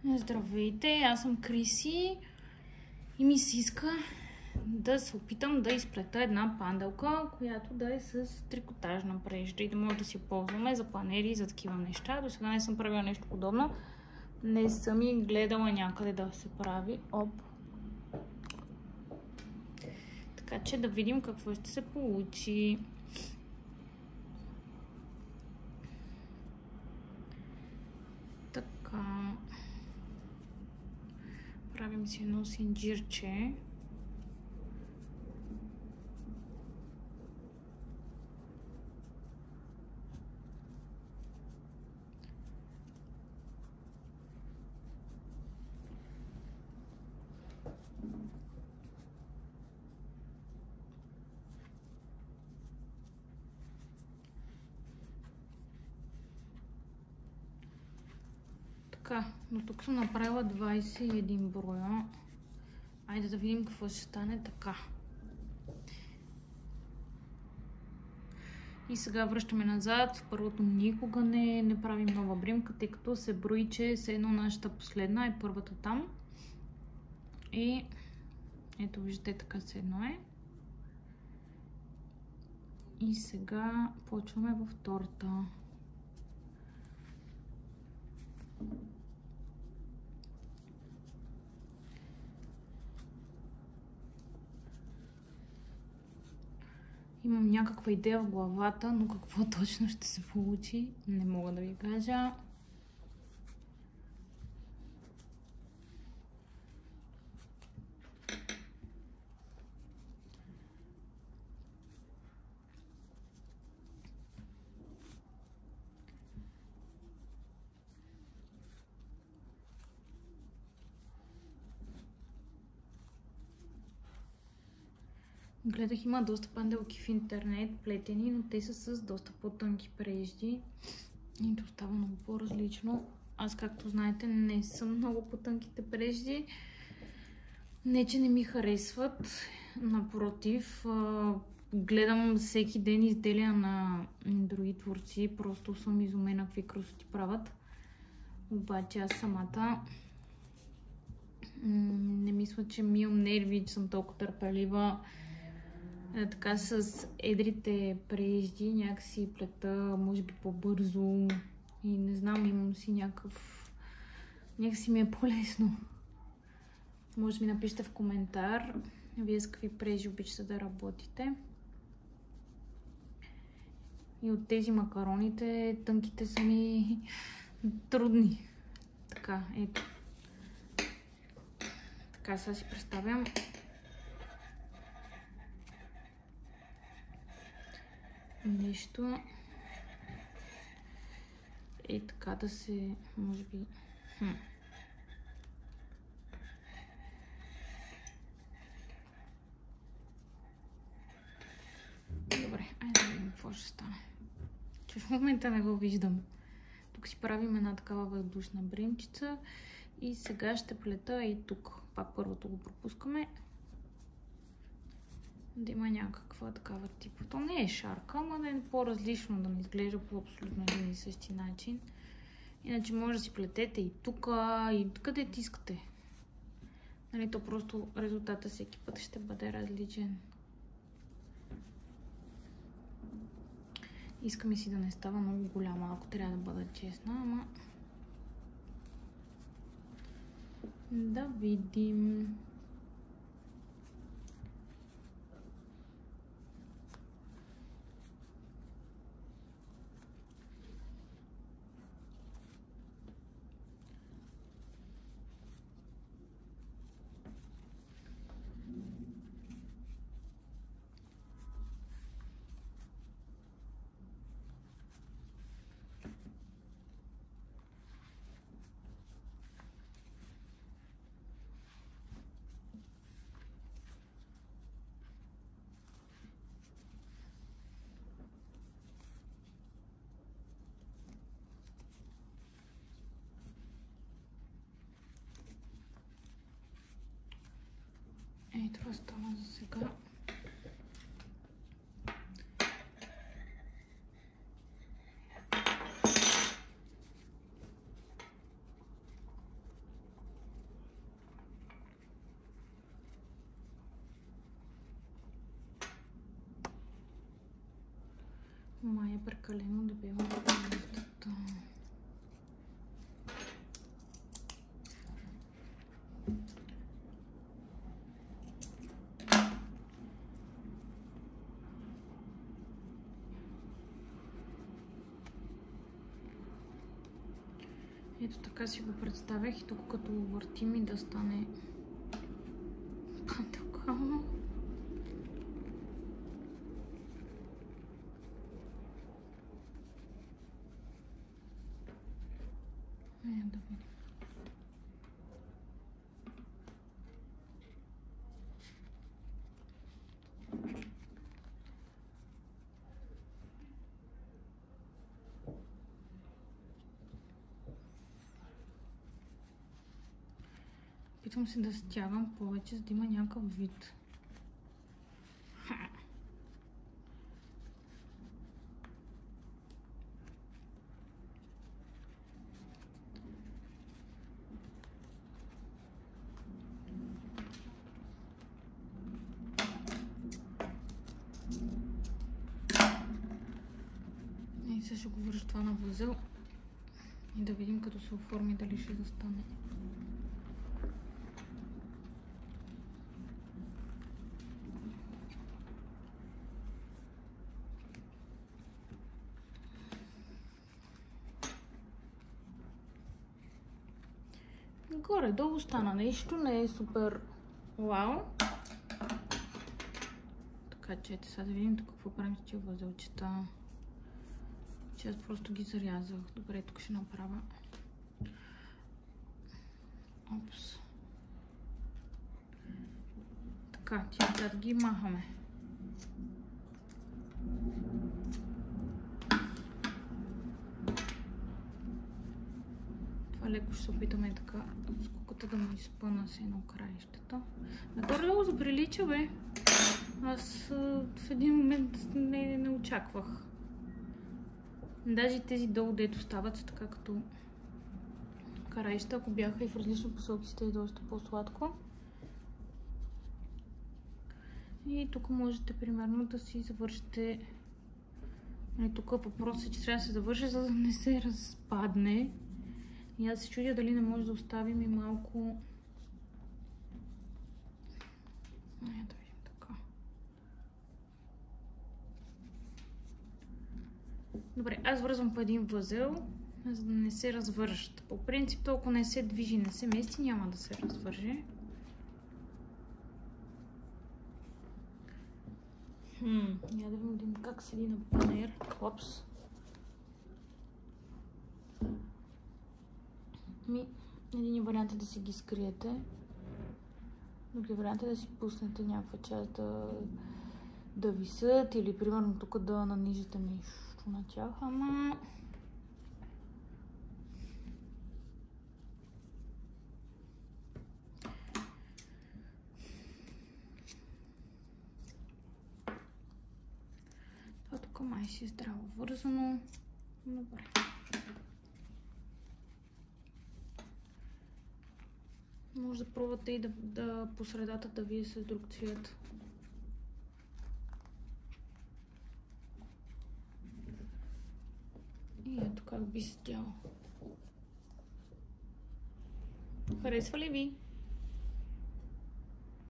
Здравейте, аз съм Криси и ми се иска да се опитам да изплета една панделка, която да е с трикотажна прежда и да може да си ползваме за панери и за такива неща. До сега не съм правила нещо подобно. Не съм и гледала някъде да се прави. Така че да видим какво ще се получи. Така. Правим си едно синджирче. Така, но тук съм направила 21 броя. Айде да видим какво ще стане така. И сега връщаме назад. Първото никога не правим нова бримка, тъй като се брои, че все едно нашата последна е първата там. И ето виждате, така все едно е. И сега почваме във втората. Имам някаква идея в главата, но какво точно ще се получи, не мога да ви кажа. Гледах, има доста панделки в интернет, плетени, но те са с доста по-тънки прежди и то става много по-различно. Аз, както знаете, не съм много по-тънките прежди. Не, че не ми харесват, напротив, гледам всеки ден изделия на други творци, просто съм изумена какви красоти правят. Обаче аз самата не мисля, че ми имам нерви, че съм толкова търпелива. Така с едрите прежди някакси плета, може би по-бързо и не знам, имам си някакси ми е по-лесно. Може да ми напишете в коментар вие с какви прежди обичате да работите. И от тези макароните тънките са ми трудни. Така, ето. Така, сега си представям. Нещо. И така да се, може би... Добре, айде да видим какво ще стане. Че в момента не го виждам. Тук си правим една такава въздушна бремчица. И сега ще плета и тук. Пак първото го пропускаме. Да има някаква такава тип. То не е шарка, ама да е по-различно, да не изглежда по абсолютно един и същи начин. Иначе може да си плетете и тук, и където искате. Нали, то просто резултата всеки път ще бъде различен. Иска ми си да не става много голяма, ако трябва да бъда честна, ама... Да видим... Ей, това стана за сега. Май е прекалено дебело да бъдат. Ето така си го представях и тук като въртим и да стане пантелкално. Да видим. Опитвам се да стягам повече, за да има някакъв вид. И сега ще го вържа това на възел и да видим като се оформи дали ще застане. Горе-долу стана нещо, не е супер вау. Така че сега да видим тук какво правим с тия възелчета. Че аз просто ги зарязах. Добре, тук ще направя. Опс. Така, тия да ги махаме. Това леко ще се опитаме така скуката да му изпъна с едно краището. Нагоре-долу заприлича, бе. Аз в един момент не очаквах. Даже тези долу, дето стават, са така като краища. Ако бяха и в различни посоки, ще е доста по-сладко. И тук можете примерно да си завършите. Тук въпросът е, че трябва да се завърши, за да не се разпадне. И аз се чудя дали не може да оставим и малко. Да видим така. Добре, аз връзвам по един възел, за да не се развържат. По принцип, толкова не се движи, не се мести, няма да се развърже. Я да видим как седи на панер. Опс. Един вариант е да си ги скриете. Други вариант е да си пуснете някаква част да висят или примерно тук да нанижите нещо на тях, ама... Това тук май си е здраво вързано. Добре. Може да пробвате и да по средата да вие с друг цвят. И ето как би седяло. Харесва ли ви?